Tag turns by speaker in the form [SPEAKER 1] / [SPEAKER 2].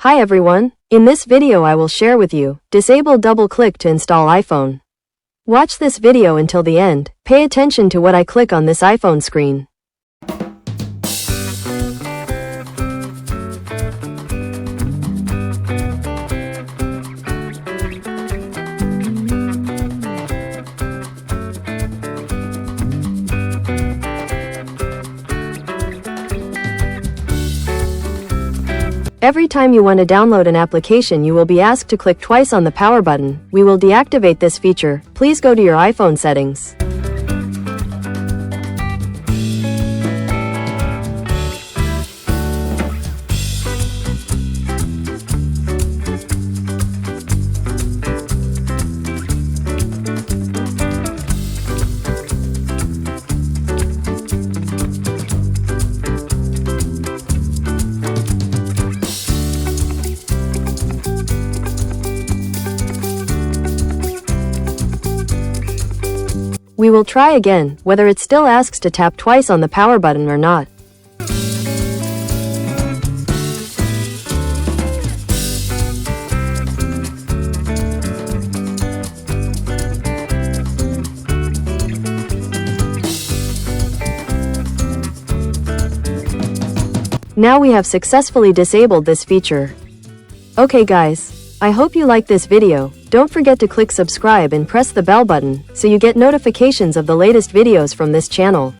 [SPEAKER 1] Hi everyone, in this video I will share with you, disable double click to install iPhone. Watch this video until the end, pay attention to what I click on this iPhone screen. Every time you want to download an application, you will be asked to click twice on the power button. We will deactivate this feature. Please go to your iPhone settings. We will try again, whether it still asks to tap twice on the power button or not. Now we have successfully disabled this feature. Okay guys, I hope you like this video. Don't forget to click subscribe and press the bell button so you get notifications of the latest videos from this channel.